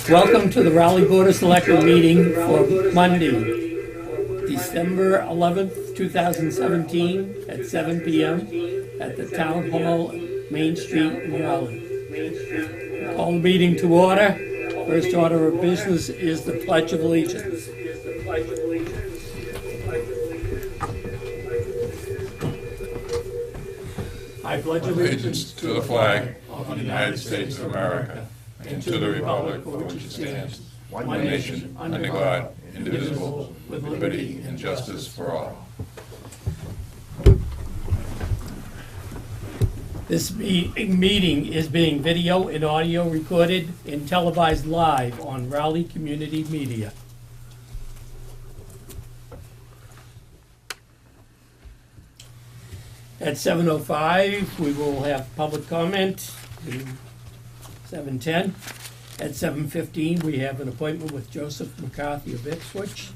Welcome to the Raleigh Board of Selectmen meeting for Monday, December 11th, 2017 at 7 p.m. at the Town Hall, Main Street in Raleigh. Call the meeting to order. First order of business is the Pledge of Allegiance. I pledge allegiance to the flag of the United States of America and to the republic for which it stands, one nation, under God, indivisible, with liberty and justice for all. This meeting is being video and audio recorded and televised live on Raleigh Community Media. At 7:05, we will have public comment. 7:10. At 7:15, we have an appointment with Joseph McCarthy of Ipswich.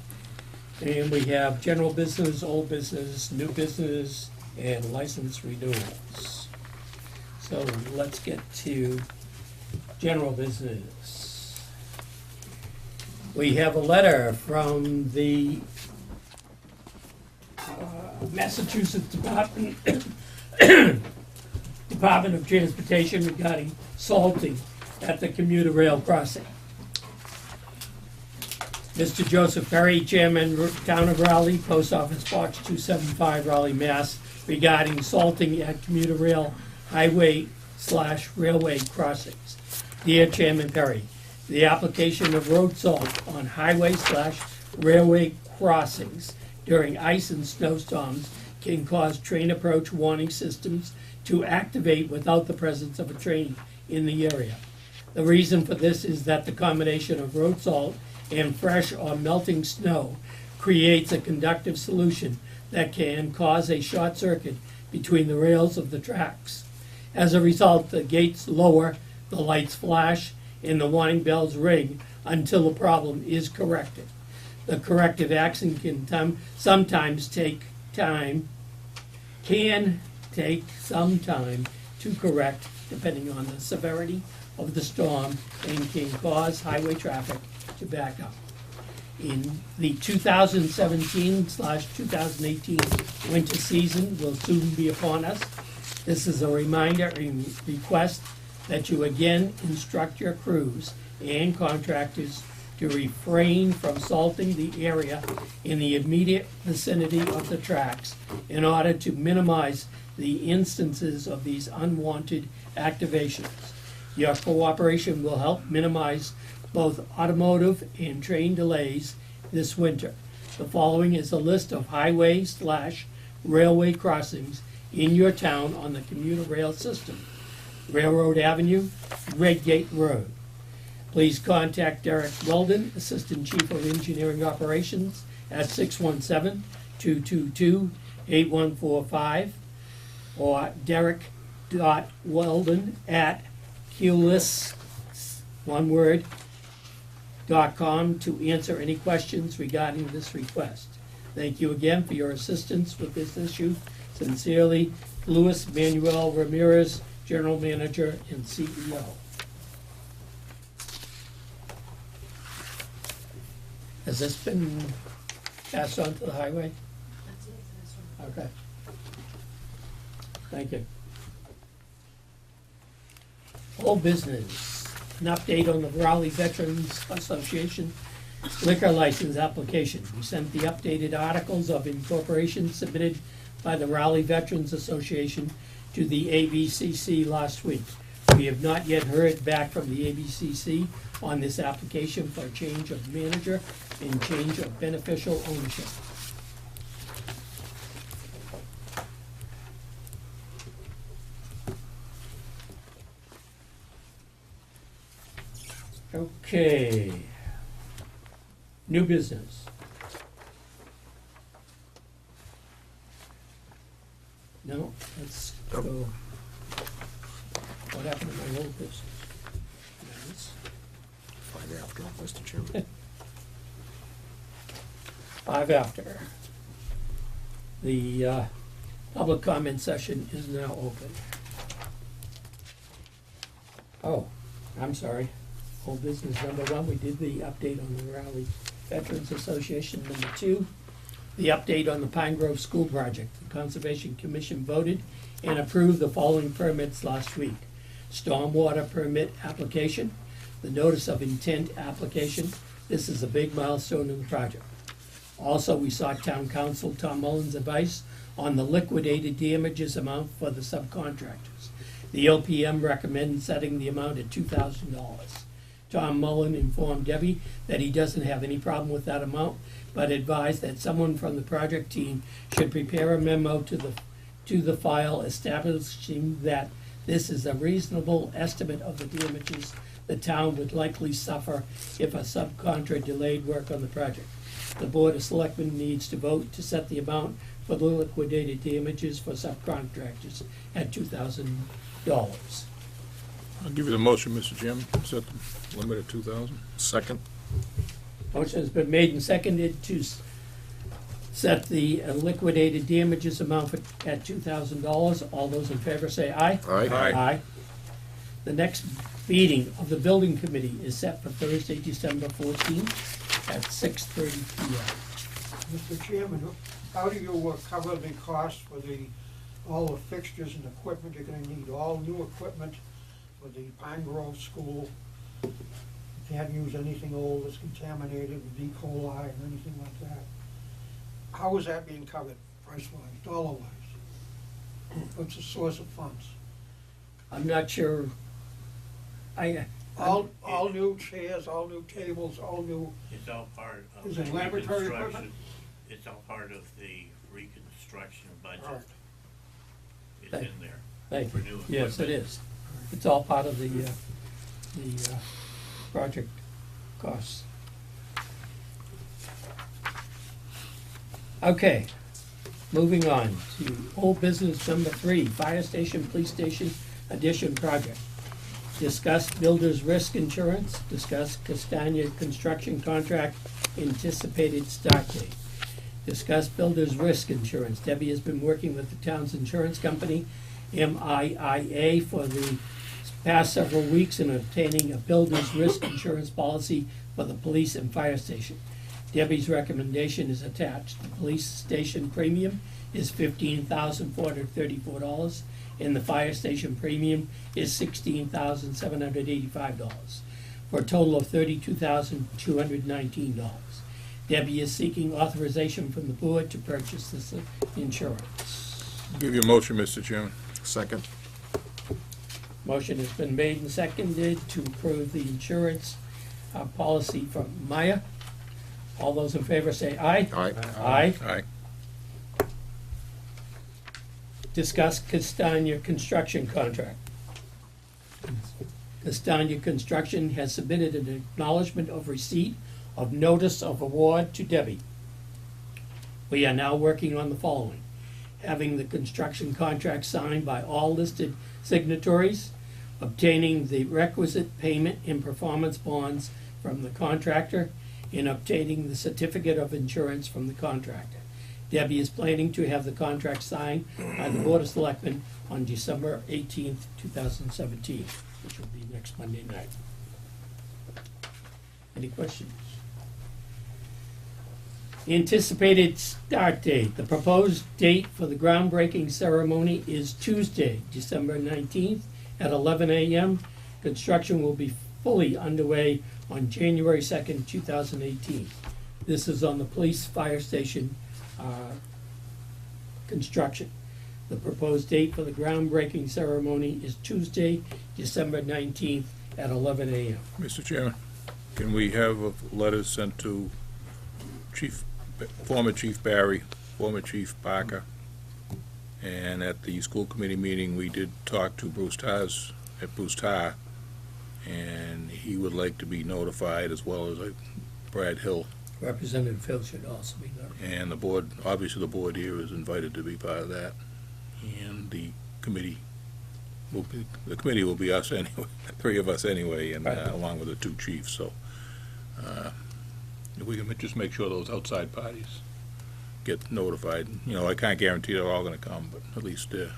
And we have general business, old business, new business, and license renewals. So let's get to general business. We have a letter from the Massachusetts Department of Transportation regarding salting at the commuter rail crossing. Mr. Joseph Perry, Chairman, Town of Raleigh, Post Office Box 275, Raleigh, Mass, regarding salting at commuter rail highway/railway crossings. Dear Chairman Perry, the application of road salt on highway/railway crossings during ice and snowstorms can cause train approach warning systems to activate without the presence of a train in the area. The reason for this is that the combination of road salt and fresh or melting snow creates a conductive solution that can cause a short circuit between the rails of the tracks. As a result, the gates lower, the lights flash, and the warning bells ring until the problem is corrected. The corrective action can sometimes take some time to correct, depending on the severity of the storm, and can cause highway traffic to back up. In the 2017/2018 winter season will soon be upon us. This is a reminder and request that you again instruct your crews and contractors to refrain from salting the area in the immediate vicinity of the tracks in order to minimize the instances of these unwanted activations. Your cooperation will help minimize both automotive and train delays this winter. The following is a list of highway/railway crossings in your town on the commuter rail system. Railroad Avenue, Redgate Road. Please contact Derek Weldon, Assistant Chief of Engineering Operations, at 617-222-8145, or derek.weldon@culis.com to answer any questions regarding this request. Thank you again for your assistance with this issue. Sincerely, Luis Manuel Ramirez, General Manager and CEO. Has this been passed on to the highway? That's it, that's right. Okay. Thank you. Old business, an update on the Raleigh Veterans Association liquor license application. We sent the updated articles of incorporation submitted by the Raleigh Veterans Association to the ABCC last week. We have not yet heard back from the ABCC on this application for a change of manager and change of beneficial ownership. Okay. New business. No, let's go. What happened to my old business? Yes. 5 after, Mr. Chairman. 5 after. The public comment session is now open. Oh, I'm sorry. Old business number one, we did the update on the Raleigh Veterans Association. Number two, the update on the Pine Grove School Project. The Conservation Commission voted and approved the following permits last week. Stormwater permit application, the notice of intent application. This is a big milestone in the project. Also, we sought Town Council Tom Mullen's advice on the liquidated damages amount for the subcontractors. The OPM recommends setting the amount at $2,000. Tom Mullen informed Debbie that he doesn't have any problem with that amount, but advised that someone from the project team should prepare a memo to the file establishing that this is a reasonable estimate of the damages the town would likely suffer if a subcontractor delayed work on the project. The Board of Selectmen needs to vote to set the amount for the liquidated damages for subcontractors at $2,000. I'll give you the motion, Mr. Chairman. Set the limit at 2,000. Second. Motion has been made and seconded to set the liquidated damages amount at $2,000. All those in favor say aye. Aye. Aye. The next meeting of the building committee is set for Thursday, December 14th at 6:30 p.m. Mr. Chairman, how do you cover the cost for all the fixtures and equipment you're gonna need, all new equipment for the Pine Grove School? You can't use anything old that's contaminated with E. coli or anything like that. How is that being covered, price-wise, dollar-wise? What's the source of funds? I'm not sure. All new chairs, all new tables, all new, It's all part of Is the it laboratory equipment? reconstruction. It's all part of the reconstruction budget. Alright. It's in there. Thank For you. new Yes, it equipment. is. It's all part of the project costs. Okay, moving on to old business number 3, fire station, police station addition project. Discuss builder's risk insurance, discuss Castagna construction contract, anticipated start date. Discuss builder's risk insurance. Debbie has been working with the town's insurance company, MIIA, for the past several weeks in obtaining a builder's risk insurance policy for the police and fire station. Debbie's recommendation is attached. The police station premium is $15,434, and the fire station premium is $16,785, for a total of $32,219. Debbie is seeking authorization from the board to purchase this insurance. I'll give you a motion, Mr. Chairman. Second. Motion has been made and seconded to approve the insurance policy from Maya. All those in favor say aye. Aye. Aye. Aye. Discuss Castagna construction contract. Castagna Construction has submitted an acknowledgement of receipt of notice of award to Debbie. We are now working on the following: having the construction contract signed by all listed signatories, obtaining the requisite payment and performance bonds from the contractor, and obtaining the certificate of insurance from the contractor. Debbie is planning to have the contract signed by the Board of Selectmen on December 18th, 2017, which will be next Monday night. Any questions? Anticipated start date. The proposed date for the groundbreaking ceremony is Tuesday, December 19th at 11 a.m. Construction will be fully underway on January 2nd, 2018. This is on the police fire station construction. The proposed date for the groundbreaking ceremony is Tuesday, December 19th at 11 a.m. Mr. Chairman, can we have a letter sent to former Chief Barry, former Chief Barker, and at the school committee meeting, we did talk to Bruce Tarr, and he would like to be notified, as well as Brad Hill. Representative Phil should also be there. And the board, obviously the board here is invited to be part of that. And the committee will be us anyway, 3 of us anyway, and Right. Along with the 2 chiefs, so if we can just make sure those outside parties get notified. You know, I can't guarantee they're all gonna come, but at least give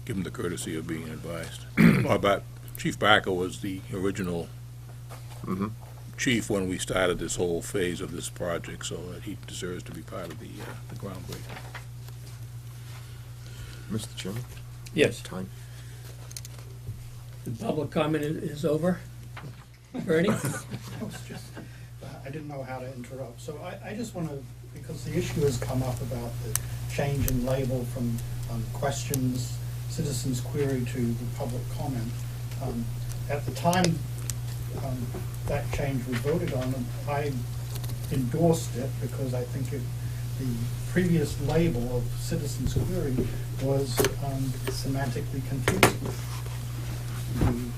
them the courtesy of being advised. Or about Chief Barker was the original chief when we started this whole phase of this project, so he deserves to be part of the groundbreaking. Mr. Chairman, Yes, time. the public comment is over. Bernie? I didn't know how to interrupt, so I just want to, because the issue has come up about the change in label from questions, citizens query to the public comment. At the time that change was voted on, I endorsed it because I think the previous label of citizens query was semantically confusing.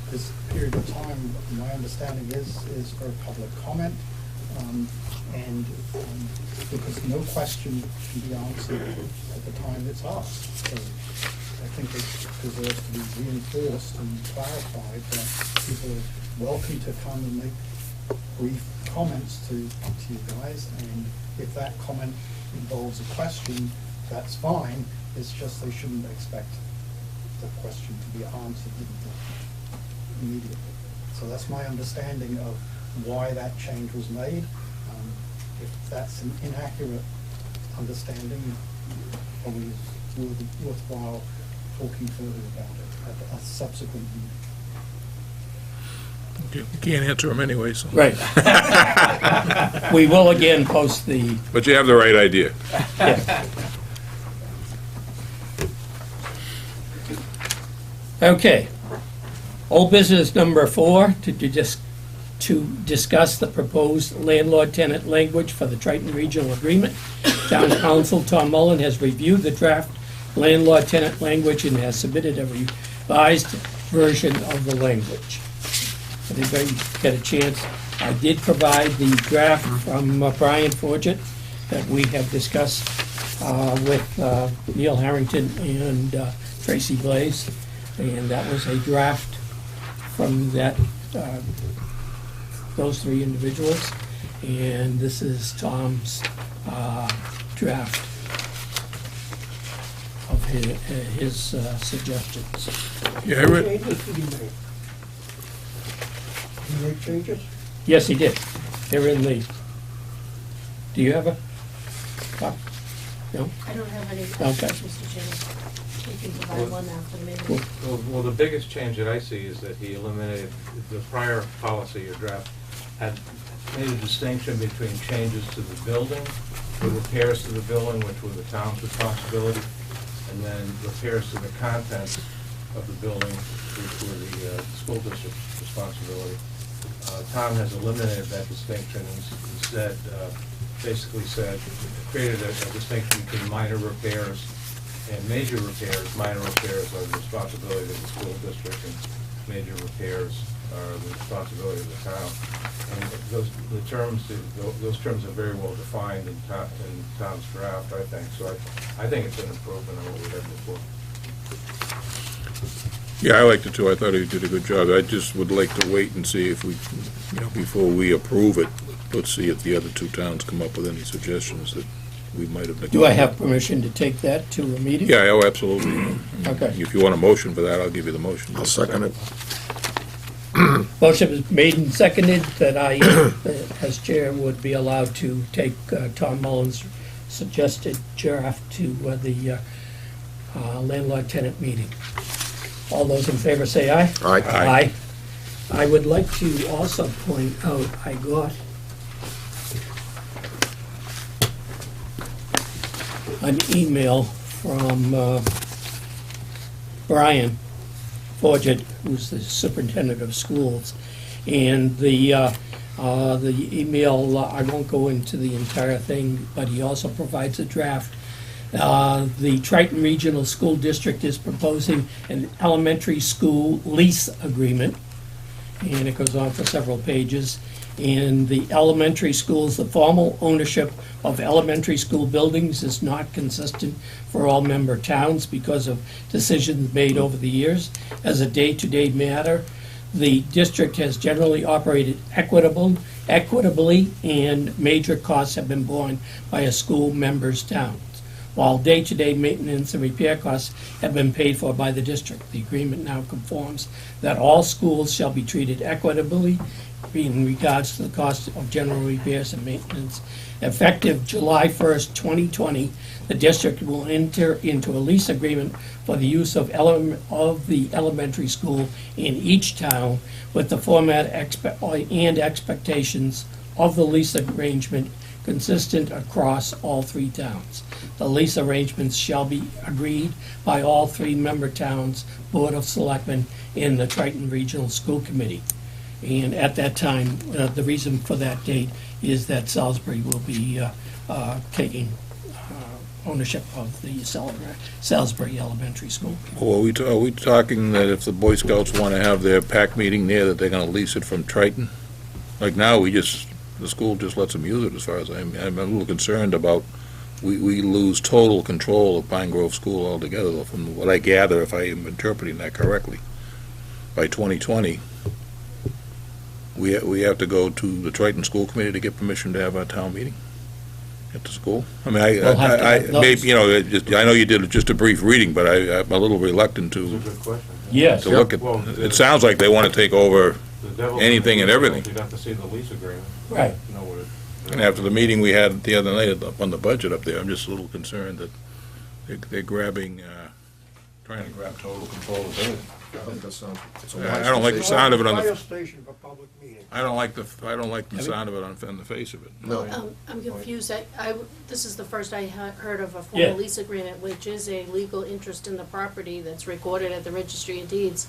This period of time, my understanding is for public comment, and because no question can be answered at the time it's asked. So I think it deserves to be reinforced and clarified that people are welcome to come and make brief comments to you guys, and if that comment involves a question, that's fine. It's just they shouldn't expect the question to be answered immediately. So that's my understanding of why that change was made. If that's an inaccurate understanding, probably it's worthwhile talking further about it at a subsequent meeting. Okay, you can't answer them anyway, so. Right. We will again post the, But you have the right idea. okay. Old business number 4, to discuss the proposed landlord-tenant language for the Triton Regional Agreement. Town Council Tom Mullen has reviewed the draft landlord-tenant language and has submitted a revised version of the language. Everybody get a chance? I did provide the draft from Brian Forget that we have discussed with Neil Harrington and Tracy Blaze, and that was a draft from those 3 individuals, and this is Tom's draft of his suggestions. Yeah, I read, Changes did he make? Did he make changes? Yes, he did. They're in the, do you have a copy? No? I don't have any Okay. questions, Mr. Chairman. We can provide one after the meeting. Well, the biggest change that I see is that he eliminated the prior policy or draft had made a distinction between changes to the building, the repairs to the building, which were the town's responsibility, and then repairs to the contents of the building, which were the school district's responsibility. Tom has eliminated that distinction and instead basically said, created a distinction between minor repairs and major repairs. Minor repairs are the responsibility of the school district, and major repairs are the responsibility of the town. And those terms are very well defined in Tom's draft, I think. So I think it's an improvement on what we had before. yeah, I liked it too. I thought he did a good job. I just would like to wait and see if we, before we approve it, let's see if the other 2 towns come up with any suggestions that we might have neglected. Do I have permission to take that to a meeting? Yeah, oh, absolutely. Okay. If you want a motion for that, I'll give you the motion. I'll second it. Motion is made and seconded that I, as chair, would be allowed to take Tom Mullen's suggested draft to the landlord-tenant meeting. All those in favor say aye. Aye. Aye. I would like to also point out, I got an email from Brian Forget, who's the superintendent of schools, and the email, I won't go into the entire thing, but he also provides a draft. The Triton Regional School District is proposing an elementary school lease agreement, and it goes on for several pages. In the elementary schools, the formal ownership of elementary school buildings is not consistent for all member towns because of decisions made over the years. As a day-to-day matter, the district has generally operated equitably, and major costs have been borne by a school member's town. All day-to-day maintenance and repair costs have been paid for by the district. The agreement now conforms that all schools shall be treated equitably in regards to the cost of general repairs and maintenance. Effective July 1st, 2020, the district will enter into a lease agreement for the use of the elementary school in each town with the format and expectations of the lease arrangement consistent across all three towns. The lease arrangements shall be agreed by all three member towns, Board of Selectmen, and the Triton Regional School Committee. And at that time, the reason for that date is that Salisbury will be taking ownership of the Salisbury Elementary School. Well, are we talking that if the Boy Scouts want to have their PAC meeting there, that they're going to lease it from Triton? Like now, the school just lets them use it, as far as I'm a little concerned about, we lose total control of Pine Grove School altogether, though, from what I gather, if I am interpreting that correctly. By 2020, we have to go to the Triton School Committee to get permission to have our town meeting at the school? I mean, We'll have to have those. maybe, I know you did just a brief reading, but I'm a little reluctant It's a to good question. Yes. look at, Well, it sounds like they want to take over, The devil's anything and everything. You'd have to see the lease agreement. Right. to know what it- and after the meeting we had the other night on the budget up there, I'm just a little concerned that they're grabbing, trying to grab total control of everything. I think that sounds, it's a I wise don't like the decision. sound of it on Fire the, station for public meeting. I don't like the sound of it on the face of it. No. I'm confused. This is the first I heard of a Yeah. formal lease agreement, which is a legal interest in the property that's recorded at the Registry of Deeds.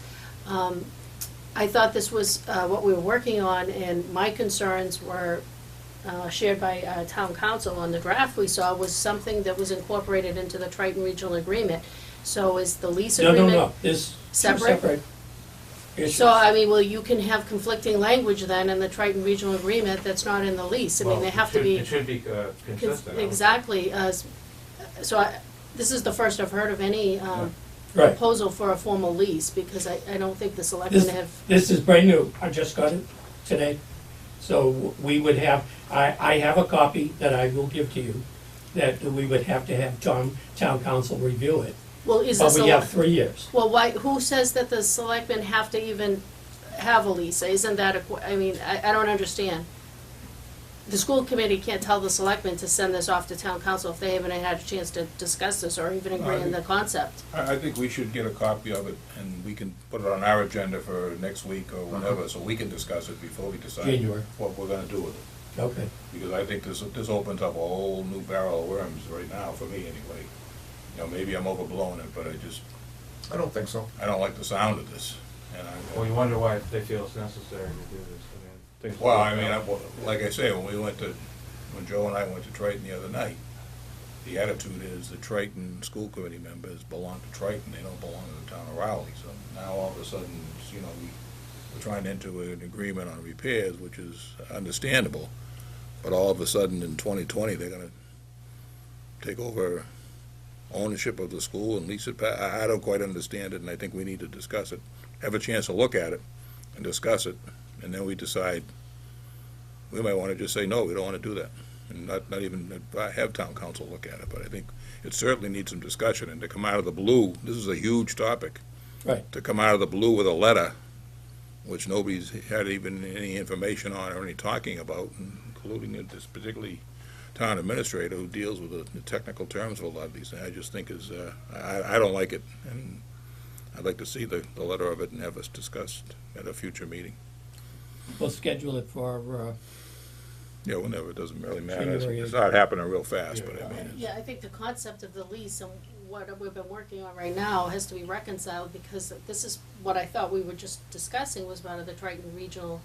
I thought this was what we were working on, and my concerns were shared by town council on the draft we saw, was something that was incorporated into the Triton Regional Agreement. So is the lease No, agreement? no, there's two Separate? separate issues. So, I mean, well, you can have conflicting language then in the Triton Regional Agreement that's not in the lease. I mean, Well, they have it to should- be. It should be consistent. Exactly. This is the first I've heard of any Right. proposal for a formal lease, because I don't think the selectmen This, have. this is brand new. I just got it today. So we would have, I have a copy that I will give to you, that we would have to have town council review it. Well, is the But we have select, 3 years. well, why, who says that the selectmen have to even have a lease? Isn't that I mean, I don't understand. The school committee can't tell the selectmen to send this off to town council if they haven't had a chance to discuss this or even agree on the concept. I think we should get a copy of it, and we can put it on our agenda for next week or whenever, so we can discuss it before we decide January. what we're gonna do with it. Okay. Because I think this opens up a whole new barrel of worms right now, for me anyway. Maybe I'm overblowing it, but I don't think so. I don't like the sound of this. And Well, you wonder why they feel it's necessary to do this. I mean, things well, like I mean, that. like I say, when Joe and I went to Triton the other night, the attitude is the Triton school committee members belong to Triton, they don't belong to the town of Rowley. So now all of a sudden, we're trying to enter an agreement on repairs, which is understandable, but all of a sudden in 2020, they're gonna take over ownership of the school and lease it back. I don't quite understand it, and I think we need to discuss it, have a chance to look at it and discuss it, and then we decide. We might want to just say, no, we don't want to do that, and not even have town council look at it, but I think it certainly needs some discussion, and to come out of the blue, this is a huge topic. Right. To come out of the blue with a letter, which nobody's had even any information on or any talking about, including this particularly town administrator who deals with the technical terms of a lot of these things, I just think is, I don't like it, and I'd like to see the letter of it and have us discussed at a future meeting. We'll schedule it for, Yeah, whenever, it doesn't really matter. January It's not happening real fast, but I mean, it's- Yeah, I think the concept of the lease and what we've been working on right now has to be reconciled, because this is what I thought we were just discussing was part of the Triton Regional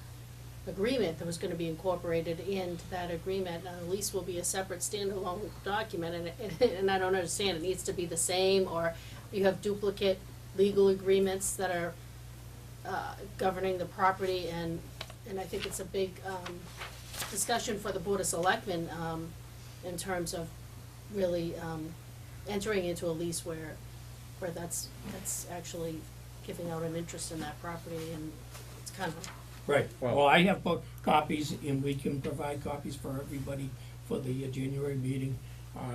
Agreement that was gonna be incorporated into that agreement. Now, the lease will be a separate standalone document, and I don't understand, it needs to be the same, or you have duplicate legal agreements that are governing the property, and I think it's a big discussion for the Board of Selectmen in terms of really entering into a lease where that's actually giving out an interest in that property, and it's kind of, right. Well- Well, I have both copies, and we can provide copies for everybody for the January meeting.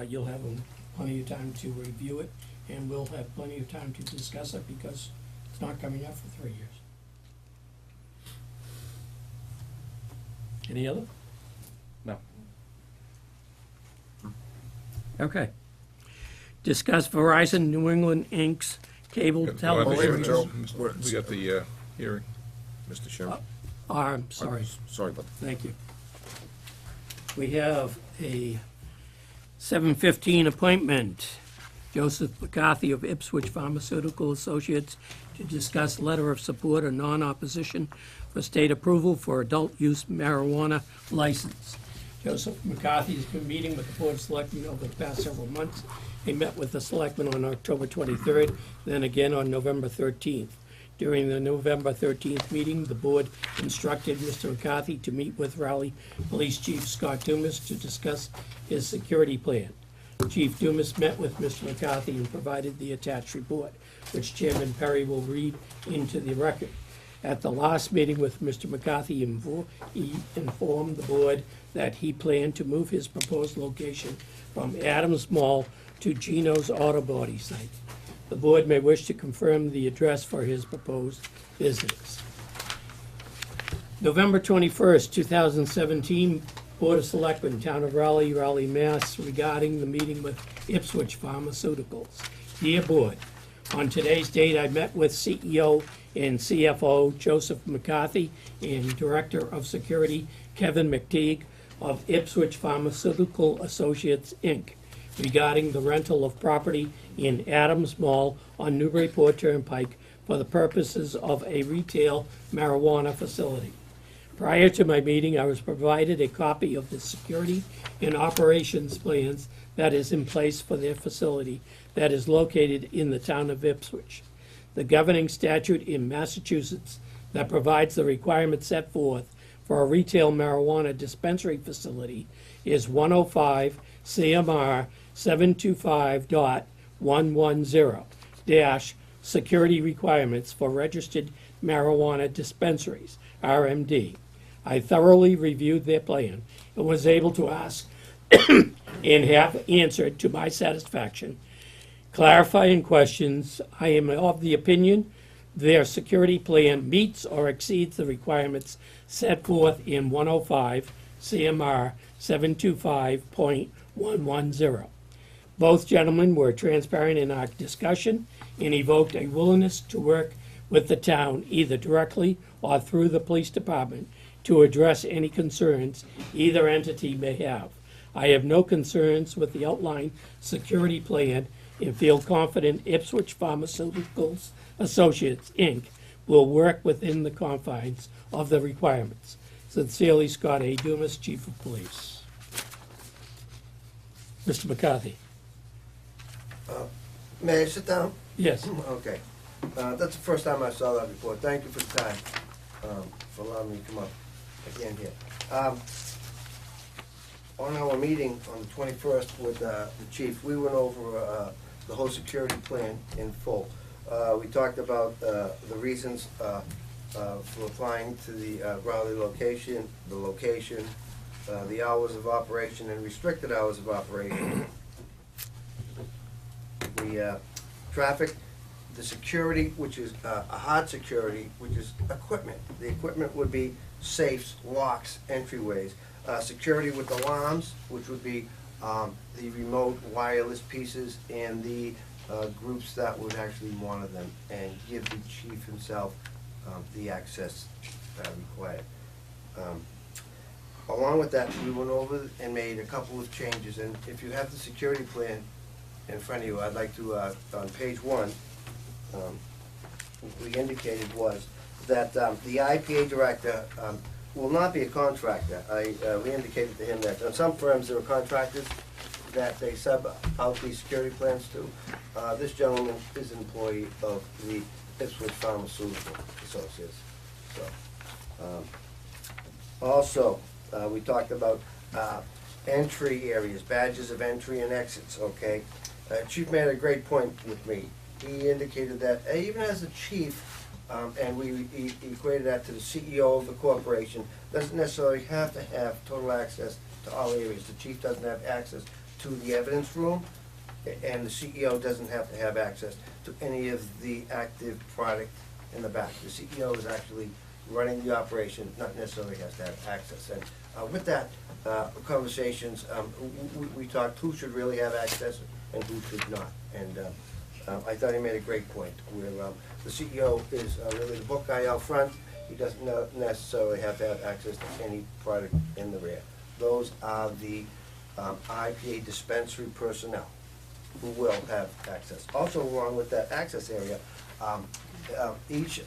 You'll have them plenty of time to review it, and we'll have plenty of time to discuss it because it's not coming up for 3 years. Any other? No. Okay. Discuss Verizon New England Inc.'s cable Wait a television. minute, Joe. We got the hearing. Mr. Chairman. I'm sorry. Sorry, but Thank you. We have a 7:15 appointment. Joseph McCarthy of Ipswich Pharmaceutical Associates to discuss letter of support or non-opposition for state approval for adult use marijuana license. Joseph McCarthy has been meeting with the Board of Selectmen over the past several months. He met with the Selectmen on October 23rd, then again on November 13th. During the November 13th meeting, the board instructed Mr. McCarthy to meet with Raleigh Police Chief Scott Dumas to discuss his security plan. Chief Dumas met with Mr. McCarthy and provided the attached report, which Chairman Perry will read into the record. At the last meeting with Mr. McCarthy, he informed the board that he planned to move his proposed location from Adams Mall to Gino's Auto Body site. The board may wish to confirm the address for his proposed business. November 21st, 2017, Board of Selectmen, Town of Raleigh, Raleigh, Mass, regarding the meeting with Ipswich Pharmaceuticals. Dear Board, on today's date, I met with CEO and CFO Joseph McCarthy and Director of Security Kevin McTeague of Ipswich Pharmaceutical Associates, Inc., regarding the rental of property in Adams Mall on Newburyport Turnpike for the purposes of a retail marijuana facility. Prior to my meeting, I was provided a copy of the security and operations plans that is in place for their facility that is located in the town of Ipswich. The governing statute in Massachusetts that provides the requirements set forth for a retail marijuana dispensary facility is 105 CMR 725.110 Security Requirements for Registered Marijuana Dispensaries, RMD. I thoroughly reviewed their plan and was able to ask and have answered to my satisfaction clarifying questions. I am of the opinion their security plan meets or exceeds the requirements set forth in 105 CMR 725.110. Both gentlemen were transparent in our discussion and evoked a willingness to work with the town, either directly or through the police department, to address any concerns either entity may have. I have no concerns with the outlined security plan and feel confident Ipswich Pharmaceuticals Associates, Inc. will work within the confines of the requirements. Sincerely, Scott A. Dumas, Chief of Police. Mr. McCarthy. May I sit down? Yes. Okay. That's the first time I saw that report. Thank you for the time, for allowing me to come up again here. On our meeting on the 21st with the chief, we went over the whole security plan in full. We talked about the reasons for applying to the Raleigh location, the hours of operation and restricted hours of operation, the traffic, the security, which is a hard security, which is equipment. The equipment would be safes, locks, entryways. Security with alarms, which would be the remote wireless pieces and the groups that would actually monitor them and give the chief himself the access required. Along with that, we went over and made a couple of changes, and if you have the security plan in front of you, I'd like to, on page 1, we indicated was that the IPA director will not be a contractor. We indicated to him that on some firms there are contractors that they sub out these security plans to. This gentleman is an employee of the Ipswich Pharmaceutical Associates. So, also, we talked about entry areas, badges of entry and exits, okay? Chief made a great point with me. He indicated that even as a chief, and we equated that to the CEO of the corporation, doesn't necessarily have to have total access to all areas. The chief doesn't have access to the evidence room, and the CEO doesn't have to have access to any of the active product in the back. The CEO is actually running the operation, not necessarily has to have access. And with that conversations, we talked who should really have access and who should not. And I thought he made a great point, where the CEO is really the book guy out front. He doesn't necessarily have to have access to any product in the rear. Those are the IPA dispensary personnel who will have access. Also along with that access area, each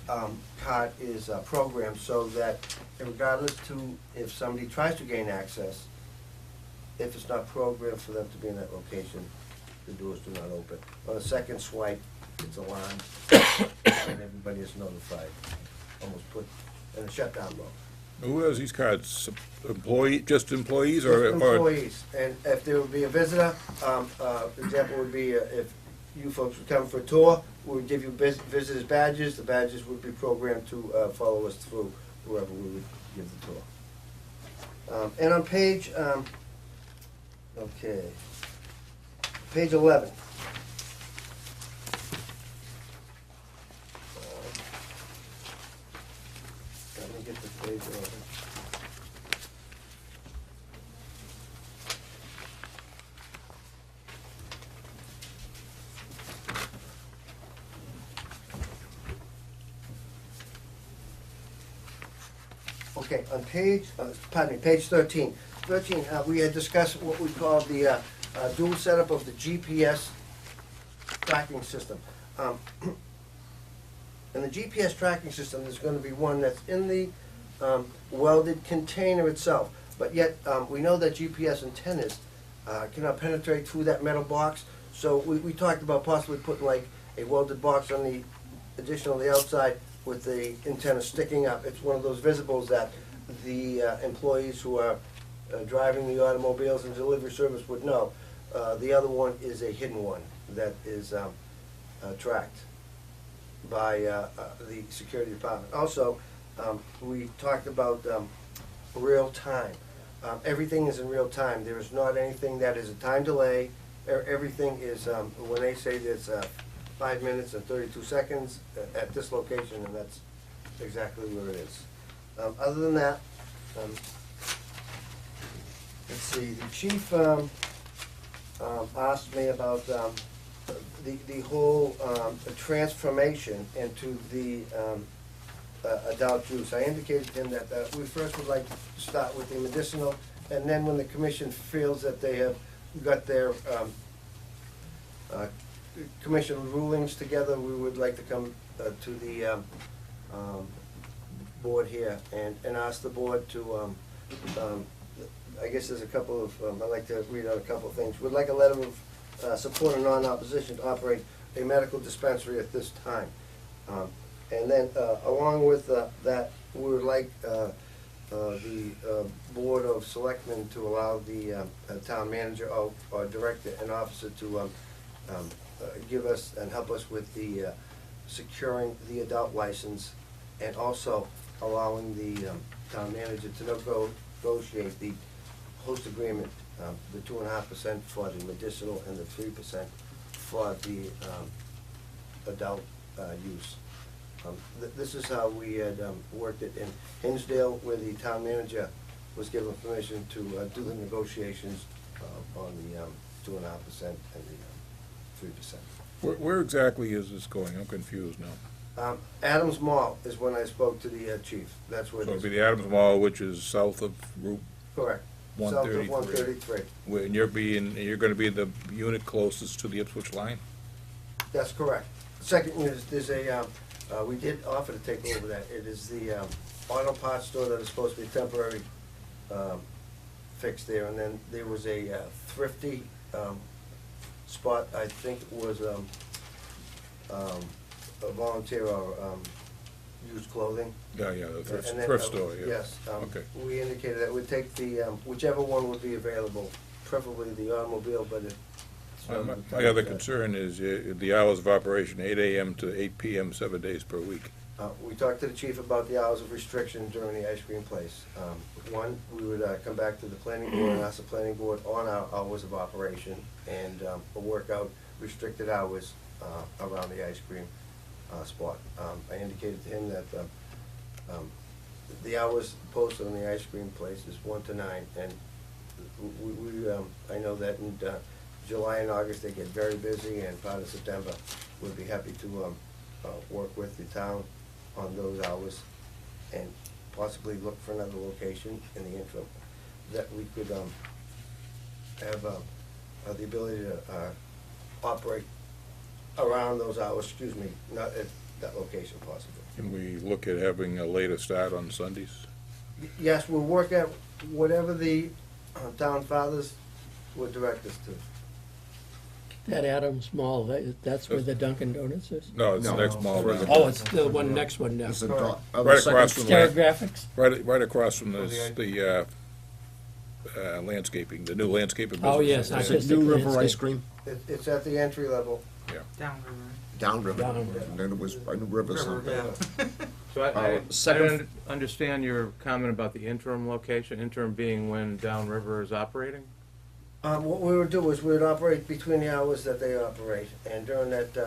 cart is programmed so that regardless to if somebody tries to gain access, if it's not programmed for them to be in that location, the doors do not open. On the second swipe, it's alarmed, and everybody is notified, almost put in a shutdown mode. Who has these cards? Just employees Just or? employees, and if there would be a visitor, example would be if you folks would come for a tour, we would give you visitors badges. The badges would be programmed to follow us through whoever we would give the tour. And on page, okay, page 11. Let me get the page 11. Okay, on page, pardon me, page 13. 13, we had discussed what we call the dual setup of the GPS tracking system. In the GPS tracking system, there's going to be one that's in the welded container itself. But yet, we know that GPS antennas cannot penetrate through that metal box. So we talked about possibly putting like a welded box on the addition on the outside with the antenna sticking up. It's one of those visibles that the employees who are driving the automobiles and delivery service would know. The other one is a hidden one that is tracked by the security department. Also, we talked about real time. Everything is in real time. There is not anything that is a time delay. Everything is, when they say there's 5 minutes and 32 seconds at this location, and that's exactly where it is. Other than that, let's see, the chief asked me about the whole transformation into the adult use. I indicated to him that we first would like to start with the medicinal, and then when the commission feels that they have got their commission rulings together, we would like to come to the board here and ask the board to, I guess there's a couple of, I'd like to read out a couple of things. We'd like a letter of support and non-opposition to operate a medical dispensary at this time. And then, along with that, we would like the Board of Selectmen to allow the town manager or director and officer to give us and help us with the securing the adult license, and also allowing the town manager to negotiate the host agreement, the 2.5% for the medicinal and the 3% for the adult use. This is how we had worked it in Hinsdale, where the town manager was given permission to do the negotiations on the 2.5% and the 3%. Where exactly is this going? I'm confused now. Adams Mall is when I spoke to the chief. That's where So it it'll is. be the Adams Mall, which is south of Route Correct. South of 133. 133. And you're gonna be the unit closest to the Ipswich line? That's correct. Second is, there's a, we did offer to take over that. It is the auto parts store that is supposed to be temporary fix there. And then there was a thrifty spot, I think it was a volunteer or used clothing. Yeah, the And thrift then, thrift store, yeah. Yes. Okay. We indicated that we'd take the, whichever one would be available, preferably the automobile, but if. My other concern is the hours of operation, 8 AM to 8 PM, 7 days per week. We talked to the chief about the hours of restriction during the ice cream place. One, we would come back to the planning board and ask the planning board on our hours of operation and work out restricted hours around the ice cream spot. I indicated to him that the hours posted on the ice cream place is 1 to 9, and I know that in July and August they get very busy, and part of September we'd be happy to work with the town on those hours and possibly look for another location in the interim that we could have the ability to operate around those hours, not at that location possibly. Can we look at having a later start on Sundays? Yes, we'll work at whatever the town fathers would direct us to. That Adams Mall, that's where the Dunkin' Donuts is? No, it's the No, next mall further down. Oh, it's the one next one down. It's a Correct. Right across from the, Graphics? right across from the landscaping, the new landscaping business. Oh, yes, Yeah. I Is see. it New River Ice Cream? It's at the entry level. Downriver. Downriver. And then it was New River something. So I second- understand your comment about the interim location, interim being when downriver is operating? What we would do is we would operate between the hours that they operate, and during that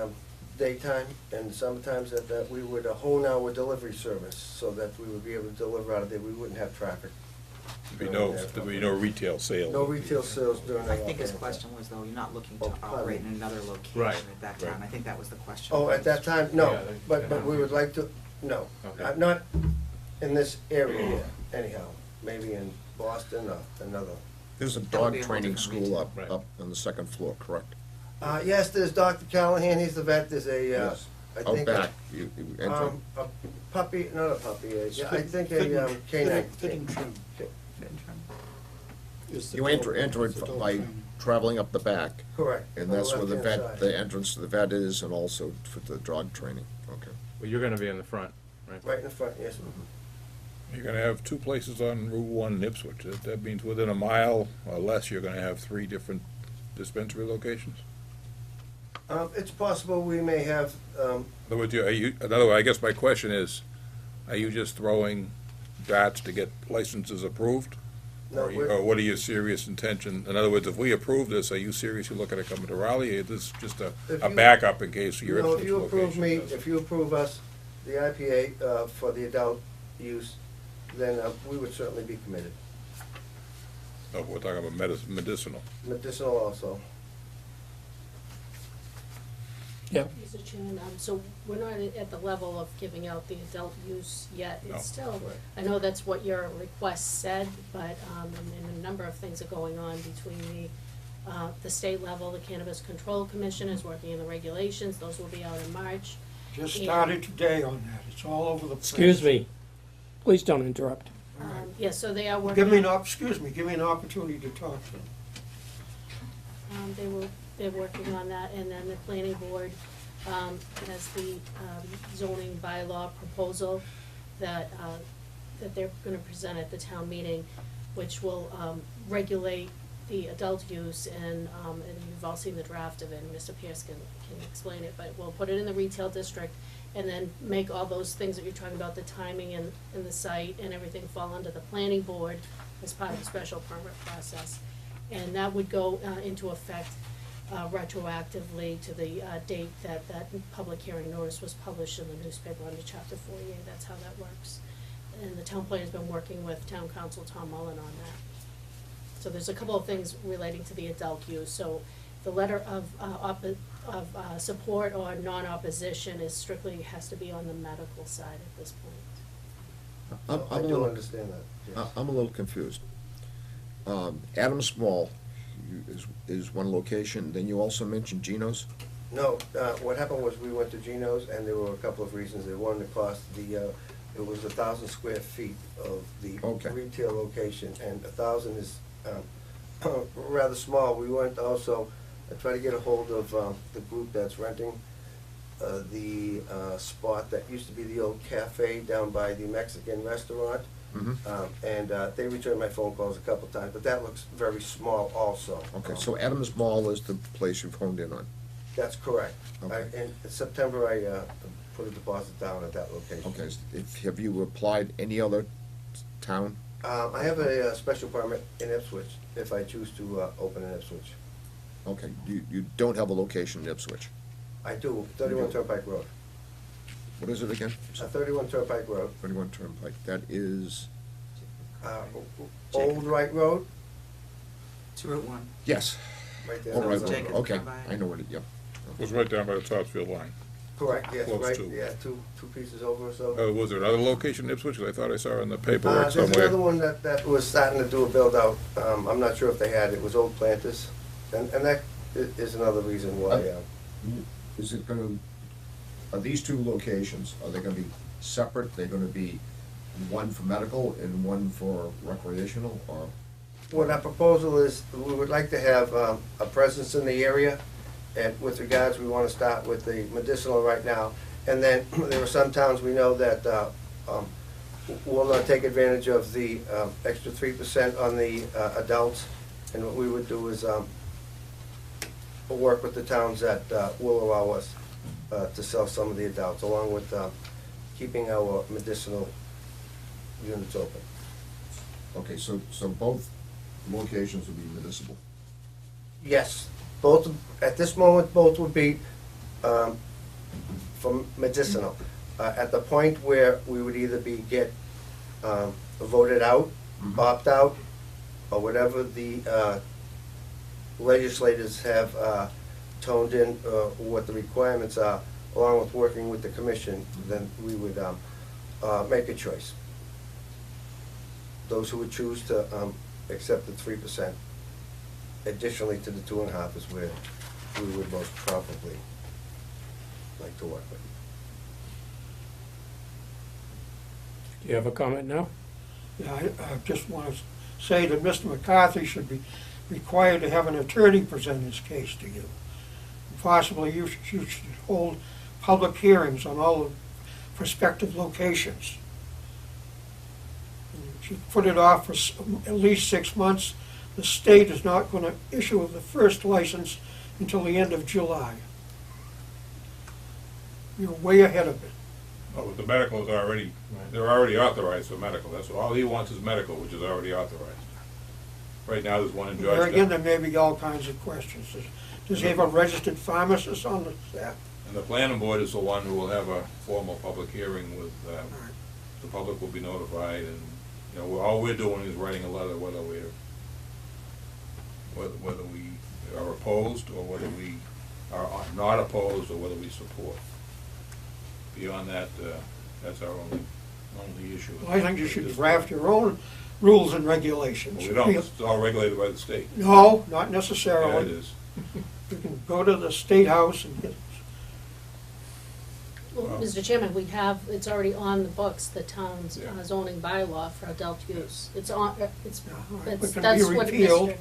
daytime and sometimes that we would hone our delivery service so that we would be able to deliver out of there. We wouldn't have traffic. There'd be no retail sales. No retail sales during I that. think his question was, though, you're not looking to Oh, operate in another location Right, at that time. I think that was the question. Oh, at that time, Yeah, no, they- but we would like to, no. Okay. Not in this area here, anyhow. Maybe in Boston or another. There's a That would dog be a whole training different school Right. up on the second floor, correct? Yes, there's Dr. Callahan, he's the vet. There's a, Yes. I Out think, back, you enter. a puppy, not a puppy, yeah, I think a canine. Fitting trim. You enter it by traveling up the back, Correct. and on the that's where the left-hand vet, side. the entrance to the vet is, and also for the dog training, okay. Well, you're gonna be in the front, right? Right in the front, yes. You're gonna have two places on Route 1 in Ipswich. That means within a mile or less, you're gonna have 3 different dispensary locations? It's possible we may have, In other words, I guess my question is, are you just throwing darts to get licenses approved? no, Or what are your serious intention? In other words, if we approve this, are you seriously looking at coming to Raleigh? Or is this just a If a you- backup in case your no, Ipswich if you approve me, location if you approve us, the IPA, for the adult use, then we would certainly be committed. No, we're talking about medicinal. Medicinal also. Yeah. Mr. Chairman, so we're not at the level of giving out the adult use yet. No. It's still, I know that's what your request said, but, and a number of things are going on between the state level. The Cannabis Control Commission is working in the regulations. Those will be out in March. Just started today on that. It's all over the place. Excuse me. Please don't interrupt. Yeah, so they are working. Give me an opportunity to talk to them. They're working on that, and then the planning board has the zoning bylaw proposal that they're gonna present at the town meeting, which will regulate the adult use, and you've all seen the draft of it, and Mr. Pierce can explain it, but we'll put it in the retail district, and then make all those things that you're talking about, the timing and the site and everything fall under the planning board as part of the special permit process. And that would go into effect retroactively to the date that public hearing notice was published in the newspaper under chapter 48, that's how that works. And the town planner's been working with town council Tom Mullen on that. So there's a couple of things relating to the adult use, so the letter of support or non-opposition is strictly, has to be on the medical side at this point. I do understand that, yes. I'm a little confused. Adams Mall is one location, then you also mentioned Geno's? No, what happened was we went to Geno's, and there were a couple of reasons. They wanted to cost it was 1,000 square feet of the Okay. retail location, and 1,000 is rather small. We went also, try to get a hold of the group that's renting the spot that used to be the old cafe down by the Mexican restaurant. And they returned my phone calls a couple times, but that looks very small also. Okay, so Adams Mall is the place you've honed in on. That's correct. Okay. In September, I put a deposit down at that location. Okay, have you applied any other town? I have a special permit in Ipswich, if I choose to open in Ipswich. Okay, you don't have a location in Ipswich. I do, 31 Turnpike Road. What is it again? 31 Turnpike Road. 31 Turnpike, that is, Old Wright Road, It's Route 1. yes. right there. All right, Jacob, okay, come by. I know what it, yeah. It was right down by the Topsfield line. Correct, yes, Close right, to. yeah, two pieces over or so. Was there another location in Ipswich? I thought I saw in the paperwork There's another somewhere. one that was starting to do a build-out. I'm not sure if they had, it was Old Planters. And that is another reason why, Is it gonna, are these two locations, are they gonna be separate? They're gonna be one for medical and one for recreational, or? what our proposal is, we would like to have a presence in the area. And with regards, we want to start with the medicinal right now. And then there are some towns we know that will not take advantage of the extra 3% on the adults. And what we would do is work with the towns that will allow us to sell some of the adults, along with keeping our medicinal units open. Okay, so both locations will be municipal. Yes, both, at this moment, both would be from medicinal. At the point where we would either get voted out, opt out, or whatever the legislators have toned in what the requirements are, along with working with the commission, then we would make a choice. Those who would choose to accept the 3%, additionally to the 2.5, is where we would most probably like to work with. Do you have a comment now? Yeah, I just want to say that Mr. McCarthy should be required to have an attorney present his case to you. Possibly you should hold public hearings on all the prospective locations. If you put it off for at least 6 months, the state is not going to issue the first license until the end of July. You're way ahead of it. Oh, but the medical is already, they're already authorized for medical. That's what, all he wants is medical, which is already authorized. Right now, there's one in There again, there Georgetown. may be all kinds of questions. Does he have a registered pharmacist on the staff? And the planning board is the one who will have a formal public hearing with, the public will be notified, and, you know, all we're doing is writing a letter, whether we are opposed, or whether we are not opposed, or whether we support. Beyond that, that's our only issue. Well, I think you should draft your own rules and regulations. Well, we don't, it's all regulated by the state. No, not Yeah, necessarily. it is. You can go to the State House and get, Well, Wow. Mr. Chairman, we have, it's already on the books, the town's Yeah. zoning bylaw for adult use. It's on, it's, Yeah, all right. that's It can that's be what repealed.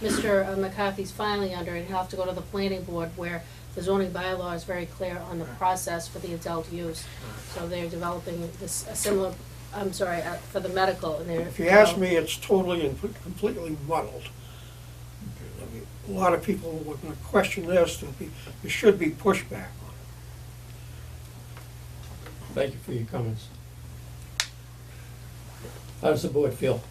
Mr. McCarthy's filing under, and he'll have to go to the planning board where the zoning bylaw is very clear on the process for the adult use. So they're developing this, a similar, I'm sorry, for the medical, and they're. if you ask me, it's totally and completely muddled. I mean, a lot of people would question this, there should be pushback on it. Thank you for your comments. How does the board feel?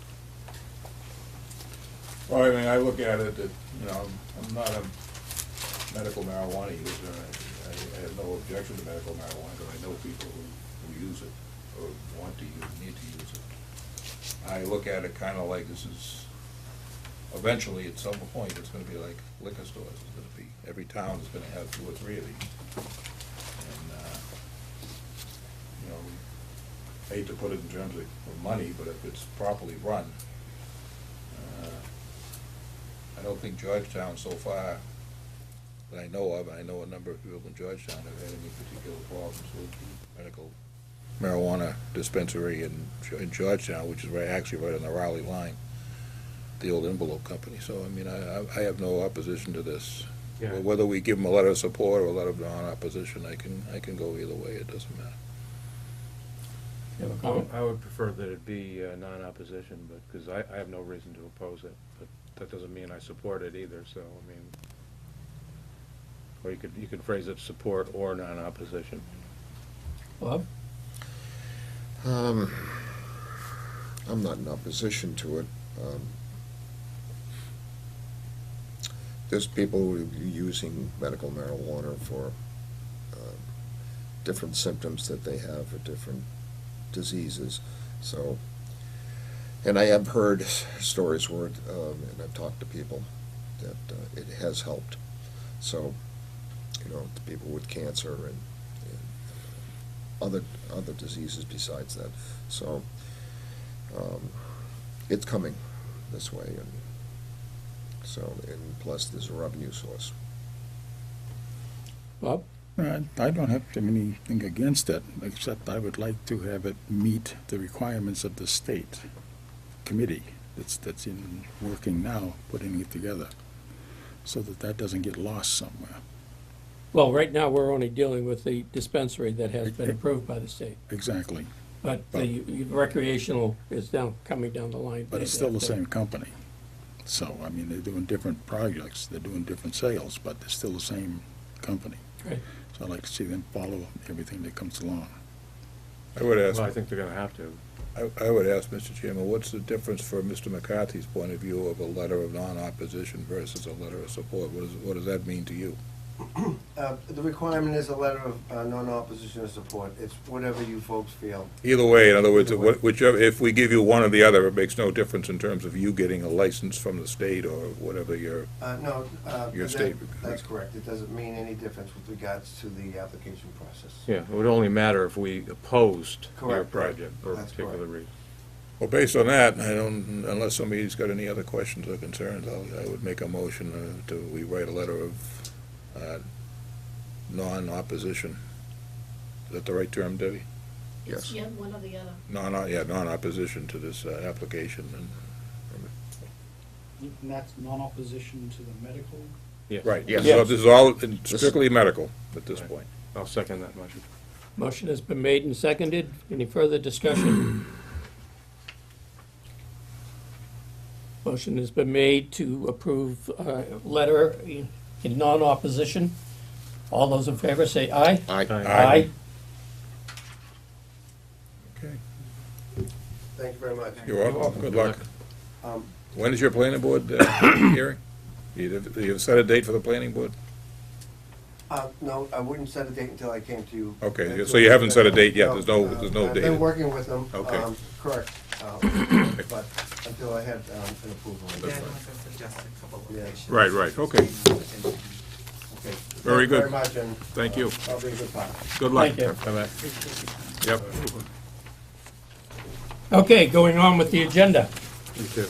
Well, I mean, I look at it that, you know, I'm not a medical marijuana user. I have no objection to medical marijuana, because I know people who use it, or want to use, need to use it. I look at it kind of like this is, eventually, at some point, it's gonna be like liquor stores. It's gonna be, every town is gonna have 2 or 3 of these. And, you know, we hate to put it in terms of money, but if it's properly run, I don't think Georgetown so far, that I know of, and I know a number of people in Georgetown have had any particular problems with the medical marijuana dispensary in Georgetown, which is actually right on the Raleigh line, the old envelope company. So, I mean, I have no opposition to this. Yeah. Whether we give them a letter of support or a letter of non-opposition, I can go either way, it doesn't matter. You have a comment? I would prefer that it be non-opposition, but, because I have no reason to oppose it, but that doesn't mean I support it either, so, I mean, or you could phrase it support or non-opposition. Bob? I'm not in opposition to it. There's people who are using medical marijuana for different symptoms that they have or different diseases. So, and I have heard stories where, and I've talked to people, that it has helped. So, you know, to people with cancer and other diseases besides that. So, it's coming this way, and so, and plus there's a revenue source. Bob? I don't have anything against it, except I would like to have it meet the requirements of the state committee that's in working now, putting it together, so that doesn't get lost somewhere. Well, right now, we're only dealing with the dispensary that has been approved by the state. Exactly, But the recreational is coming down the line. but it's still the same company. So, I mean, they're doing different projects, they're doing different sales, but they're still the same company. Right. So I'd like to see them follow everything that comes along. I would ask, Well, I think they're gonna have to. I would ask, Mr. Chairman, what's the difference from Mr. McCarthy's point of view of a letter of non-opposition versus a letter of support? What does that mean to you? The requirement is a letter of non-opposition or support. It's whatever you folks feel. Either way, in other words, Either way. whichever, if we give you one or the other, it makes no difference in terms of you getting a license from the state or whatever your, No, Your state- that's correct. It doesn't mean any difference with regards to the application process. Yeah, it would only matter if we opposed your Correct, right. project for a That's particular correct. reason. well, based on that, I don't, unless somebody's got any other questions or concerns, I would make a motion we write a letter of non-opposition. Is that the right term, Debbie? It's, Yes. yeah, one or the other. Non-opposition to this application. And that's non-opposition to the medical. Yes. Right, Yes. so this is all strictly medical at this point. I'll second that motion. Motion has been made and seconded. Any further discussion? Motion has been made to approve a letter in non-opposition. All those in favor say aye. Aye. Aye. Okay, Thank you very much. you're welcome, good luck. Um, When is your planning board hearing? You set a date for the planning board? No, I wouldn't set a date until I came to you. Okay, so you haven't set a date yet, there's no I've date. been working with them. Okay. Correct. But until I had an approval. Yeah, I suggested a couple of Yeah. locations. Right, okay. Okay. Very Thank you good. very much, and. Thank you. I'll be a good partner. Good luck. Thank you. Bye-bye. Yep. Okay, going on with the agenda. You too.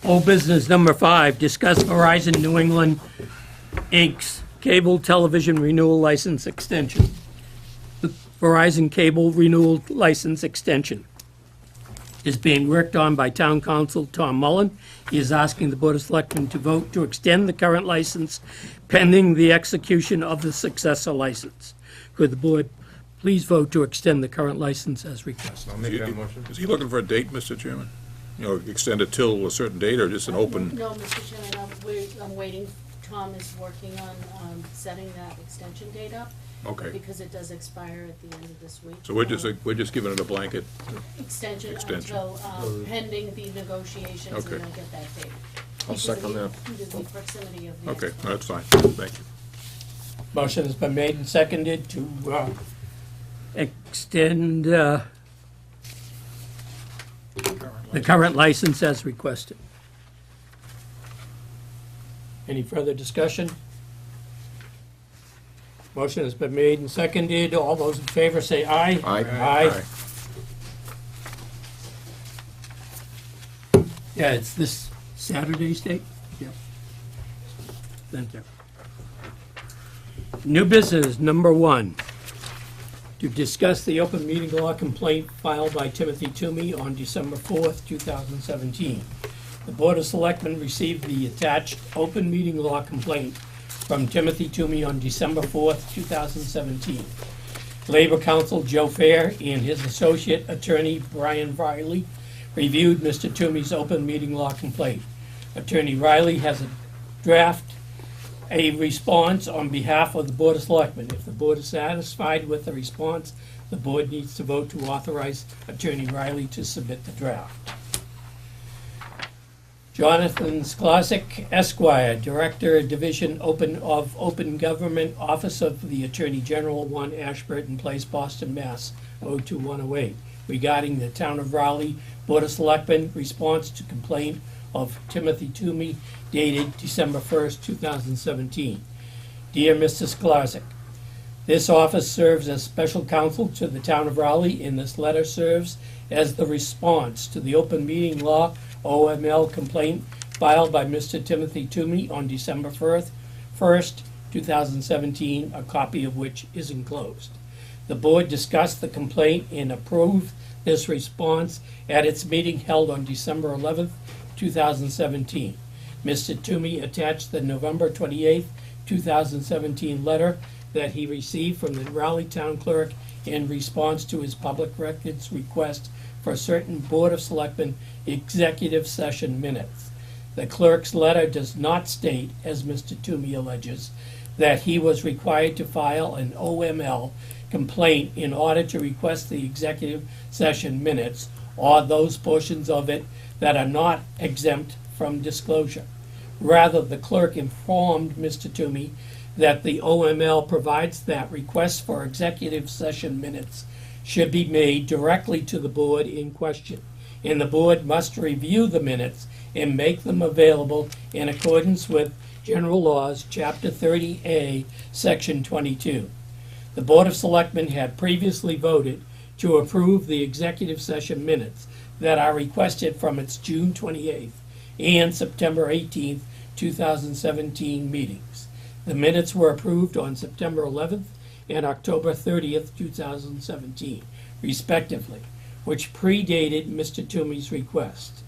Old business number 5, discuss Verizon New England Inc.'s cable television renewal license extension. The Verizon cable renewal license extension is being worked on by Town Council Tom Mullen. He is asking the Board of Selectmen to vote to extend the current license pending the execution of the successor license. Could the board please vote to extend the current license as requested? I'll make that motion. Is he looking for a date, Mr. Chairman? You know, extend it till a certain date or just an open? No, Mr. Chairman, I'm waiting. Tom is working on setting that extension date up. Okay. Because it does expire at the end of this week. So we're just giving it a blanket? Extension Extension. until pending the negotiations, and Okay. we'll get that date. I'll second that. Due to the proximity of the. Okay, expo. that's fine, thank you. Motion has been made and seconded to extend the current license as requested. Any further discussion? Motion has been made and seconded. All those in favor say aye. Aye. Aye. Yeah, it's this Saturday's date? Yep. Thank you. New business, number 1. To discuss the open meeting law complaint filed by Timothy Toomey on December 4th, 2017. The Board of Selectmen received the attached open meeting law complaint from Timothy Toomey on December 4th, 2017. Labor Counsel Joe Fair and his associate attorney Brian Riley reviewed Mr. Toomey's open meeting law complaint. Attorney Riley has a draft a response on behalf of the Board of Selectmen. If the board is satisfied with the response, the board needs to vote to authorize Attorney Riley to submit the draft. Jonathan Sklasik Esquire, Director, Division of Open Government, Office of the Attorney General, 1 Ashburton Place, Boston, Mass. 02108, regarding the Town of Raleigh Board of Selectmen response to complaint of Timothy Toomey dated December 1st, 2017. Dear Mr. Sklasik, this office serves as special counsel to the Town of Raleigh, and this letter serves as the response to the open meeting law OML complaint filed by Mr. Timothy Toomey on December 1st, 2017, a copy of which is enclosed. The board discussed the complaint and approved this response at its meeting held on December 11th, 2017. Mr. Toomey attached the November 28th, 2017 letter that he received from the Raleigh Town Clerk in response to his public records request for certain Board of Selectmen executive session minutes. The clerk's letter does not state, as Mr. Toomey alleges, that he was required to file an OML complaint in order to request the executive session minutes or those portions of it that are not exempt from disclosure. Rather, the clerk informed Mr. Toomey that the OML provides that requests for executive session minutes should be made directly to the board in question, and the board must review the minutes and make them available in accordance with General Laws, Chapter 30A, Section 22. The Board of Selectmen had previously voted to approve the executive session minutes that are requested from its June 28th and September 18th, 2017 meetings. The minutes were approved on September 11th and October 30th, 2017, respectively, which predated Mr. Toomey's request.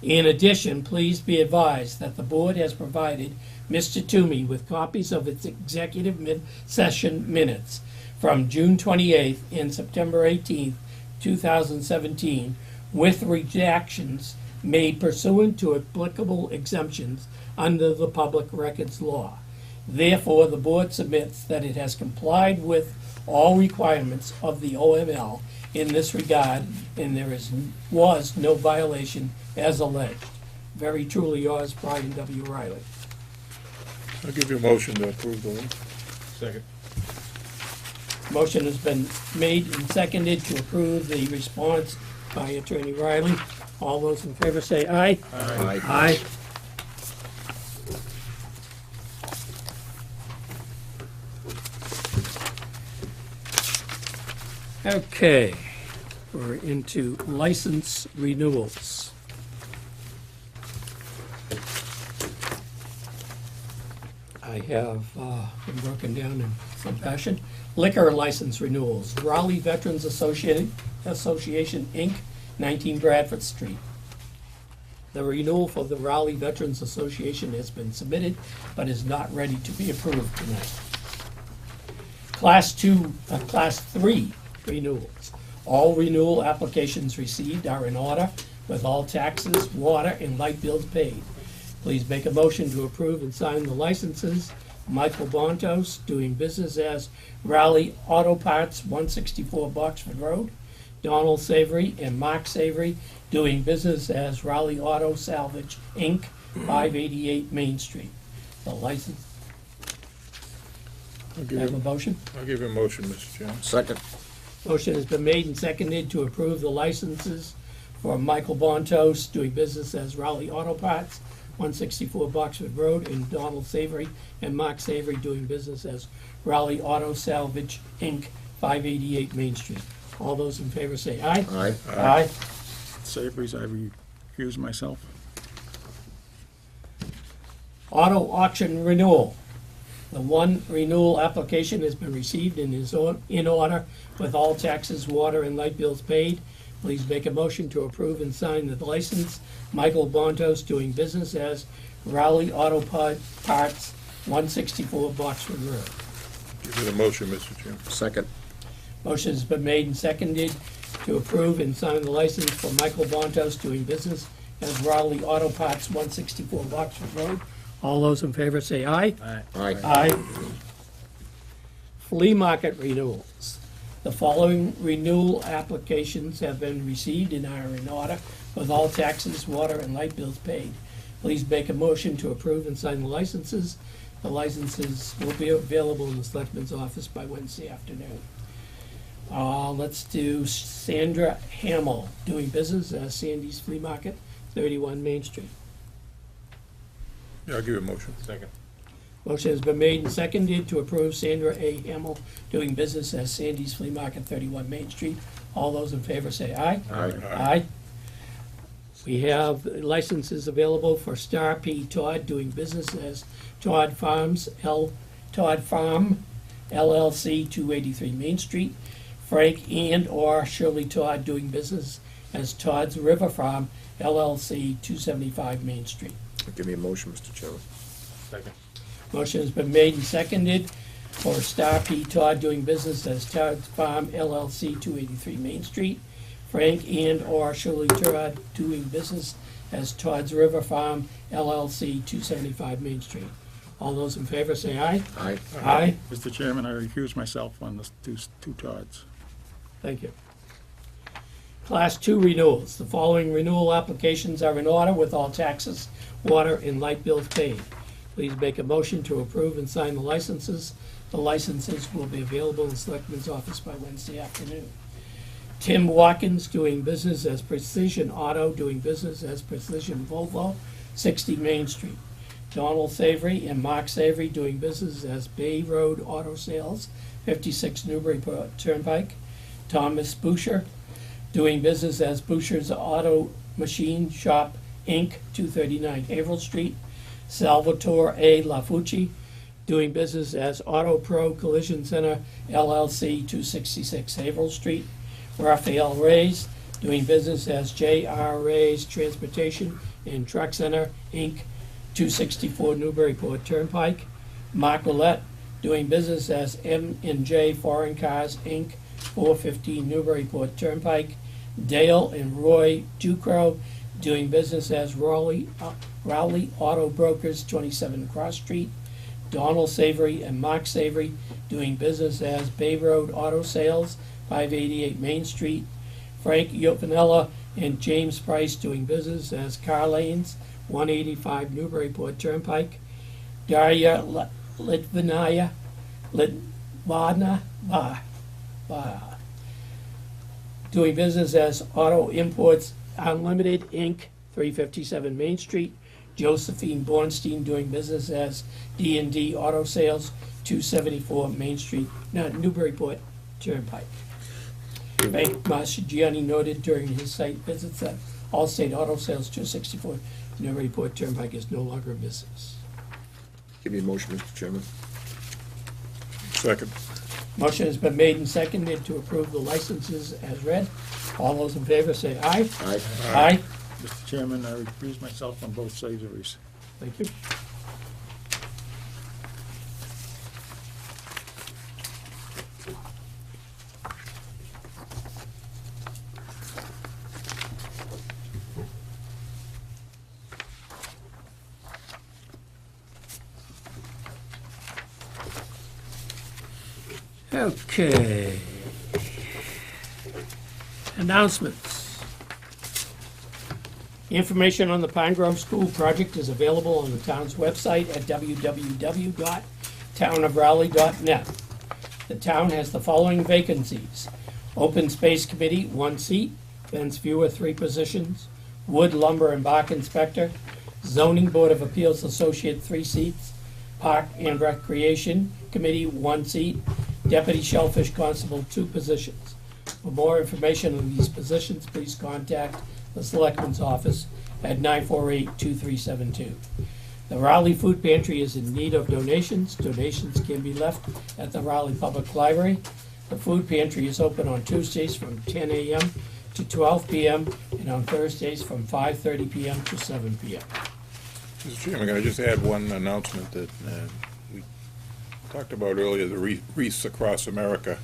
In addition, please be advised that the board has provided Mr. Toomey with copies of its executive session minutes from June 28th and September 18th, 2017, with redactions made pursuant to applicable exemptions under the Public Records Law. Therefore, the board submits that it has complied with all requirements of the OML in this regard, and there was no violation as alleged. Very truly yours, Brian W. Riley. I'll give you a motion to approve the list. Second. Motion has been made and seconded to approve the response by Attorney Riley. All those in favor say aye. Aye. Aye. Okay, we're into license renewals. I have been broken down in some fashion. Liquor license renewals, Raleigh Veterans Association, Inc., 19 Bradford Street. The renewal for the Raleigh Veterans Association has been submitted, but is not ready to be approved tonight. Class 3 renewals. All renewal applications received are in order with all taxes, water, and light bills paid. Please make a motion to approve and sign the licenses. Michael Bontos, doing business as Raleigh Auto Parts, 164 Boxford Road. Donald Savory and Mark Savory, doing business as Raleigh Auto Salvage, Inc., 588 Main Street. The license, have a motion? I'll give you a motion, Mr. Chairman. Second. Motion has been made and seconded to approve the licenses for Michael Bontos, doing business as Raleigh Auto Parts, 164 Boxford Road, and Donald Savory and Mark Savory, doing business as Raleigh Auto Salvage, Inc., 588 Main Street. All those in favor say aye. Aye. Aye. Savory's, I recuse myself. Auto auction renewal. The one renewal application has been received and is in order with all taxes, water, and light bills paid. Please make a motion to approve and sign the license. Michael Bontos, doing business as Raleigh Auto Parts, 164 Boxford Road. Give you the motion, Mr. Chairman. Second. Motion has been made and seconded to approve and sign the license for Michael Bontos, doing business as Raleigh Auto Parts, 164 Boxford Road. All those in favor say aye. Aye. Aye. Flea market renewals. The following renewal applications have been received and are in order with all taxes, water, and light bills paid. Please make a motion to approve and sign the licenses. The licenses will be available in the Selectmen's office by Wednesday afternoon. Let's do Sandra Hamill, doing business as Sandy's Flea Market, 31 Main Street. Yeah, I'll give you a motion. Second. Motion has been made and seconded to approve Sandra A. Hamill doing business as Sandy's Flea Market, 31 Main Street. All those in favor say aye. Aye. Aye. We have licenses available for Star P. Todd doing business as Todd Farm LLC, 283 Main Street. Frank and/or Shirley Todd doing business as Todd's River Farm LLC, 275 Main Street. Give me a motion, Mr. Chairman. Second. Motion has been made and seconded for Star P. Todd doing business as Todd's Farm LLC, 283 Main Street. Frank and/or Shirley Todd doing business as Todd's River Farm LLC, 275 Main Street. All those in favor say aye. Aye. Aye. Mr. Chairman, I recuse myself on the two Todds. Thank you. Class 2 renewals. The following renewal applications are in order with all taxes, water, and light bills paid. Please make a motion to approve and sign the licenses. The licenses will be available in the Selectmen's office by Wednesday afternoon. Tim Watkins doing business as Precision Auto, doing business as Precision Volvo, 60 Main Street. Donald Savory and Mark Savory doing business as Bay Road Auto Sales, 56 Newburyport Turnpike. Thomas Boucher doing business as Boucher's Auto Machine Shop, Inc., 239 Haverhill Street. Salvatore A. Lafucci doing business as Auto Pro Collision Center, LLC, 266 Haverhill Street. Raphael Reyes doing business as J.R. Reyes Transportation and Truck Center, Inc., 264 Newburyport Turnpike. Mark Willett doing business as M&J Foreign Cars, Inc., 415 Newburyport Turnpike. Dale and Roy Ducrow doing business as Rowley Auto Brokers, 27 Cross Street. Donald Savory and Mark Savory doing business as Bay Road Auto Sales, 588 Main Street. Frank Yopanella and James Price doing business as Car Lanes, 185 Newburyport Turnpike. Daria Litvina doing business as Auto Imports Unlimited, Inc., 357 Main Street. Josephine Bornstein doing business as D&D Auto Sales, 274 Main Street, Newburyport Turnpike. Frank Marchigiani noted during his site visits that Allstate Auto Sales, 264 Newburyport Turnpike is no longer in business. Give me a motion, Mr. Chairman. Second. Motion has been made and seconded to approve the licenses as read. All those in favor say aye. Aye. Aye. Mr. Chairman, I recuse myself on both Savories. Thank you. Okay. Announcements. Information on the Pine Grove School project is available on the town's website at www.townofraleigh.net. The town has the following vacancies: Open Space Committee, 1 seat; Vince Viewer, 3 positions; Wood, Lumber, and Bark Inspector; Zoning Board of Appeals Associate, 3 seats; Park and Recreation Committee, 1 seat; Deputy Shellfish Constable, 2 positions. For more information on these positions, please contact the Selectmen's office at 948-2372. The Raleigh Food Pantry is in need of donations. Donations can be left at the Raleigh Public Library. The food pantry is open on Tuesdays from 10 a.m. to 12 p.m. and on Thursdays from 5:30 p.m. to 7 p.m. Mr. Chairman, can I just add one announcement that we talked about earlier? The wreaths across America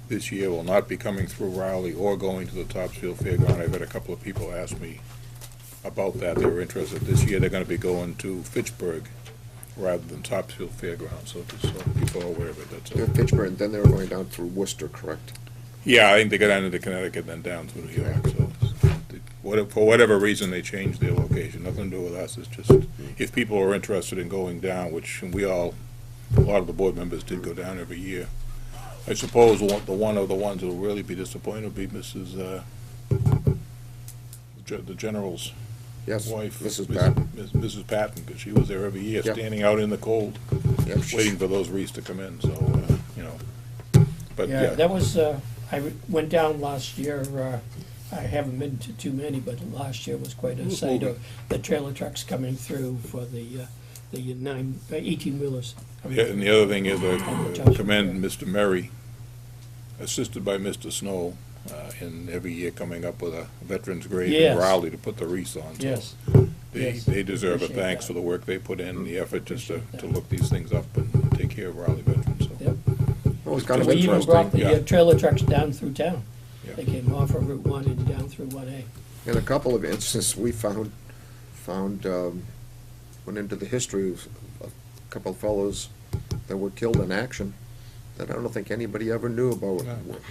this year will not be coming through Raleigh or going to the Topsfield Fairground. I've had a couple of people ask me about that. They were interested. This year, they're gonna be going to Fitchburg rather than Topsfield Fairgrounds, so just so people are aware of it, that's Yeah, all. Fitchburg, and then they were going down through Worcester, correct? Yeah, I think they got down into Connecticut, then down through New York, so, for whatever reason, they changed their location, nothing to do with us, it's just, if people are interested in going down, which we all, a lot of the board members did go down every year. I suppose one of the ones that will really be disappointed will be Mrs., the general's Yes, wife. Mrs. Patton. Mrs. Patton, because she was there every year, Yep. standing out in the cold, Yep, she- waiting for those wreaths to come in, so, you know. But, Yeah, yeah, that was, went down last year, I haven't been to too many, but last year was quite a sight of the trailer trucks coming through for the 18-wheelers. yeah, and the other thing is, I Township, commend Mr. Murray, assisted by Mr. Snow, in every year coming up with a veterans grave in Yes. Raleigh to put the wreaths on. So Yes, yes. They deserve a Appreciate thanks that. for the work they put in, the effort just to Appreciate that. look these things up and take care of Raleigh veterans, so. Yep. Well, it's kind of We even brought interesting. the Yeah. trailer trucks down through town. Yeah. They came off of Route 1 and down through 1A. In a couple of instances, we found, went into the history of a couple of fellows that were killed in action that I don't think anybody ever knew about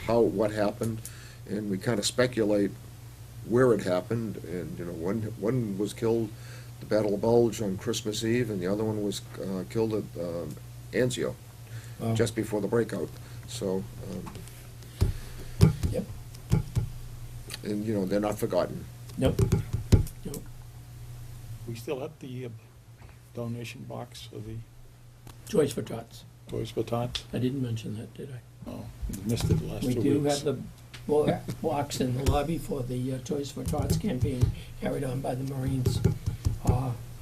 No. what happened, and we kind of speculate where it happened, and, you know, one was killed at the Battle of Bulge on Christmas Eve, and the other one was killed at Anzio, Oh. just before the breakout, so, Yep. and, you know, they're not forgotten. Nope. Nope. We still have the donation box for the Toys for Tots. Toys for Tots? I didn't mention that, did I? Oh, missed it the last 2 We weeks. do have the box in the lobby for the Toys for Tots campaign carried on by the Marines.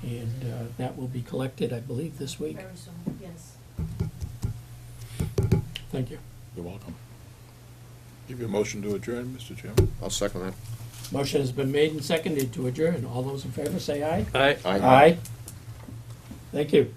And that will be collected, I believe, this week. Very soon, yes. Thank you. You're welcome. Give you a motion to adjourn, Mr. Chairman? I'll second that. Motion has been made and seconded to adjourn. All those in favor say aye. Aye. Aye. Aye. Thank you.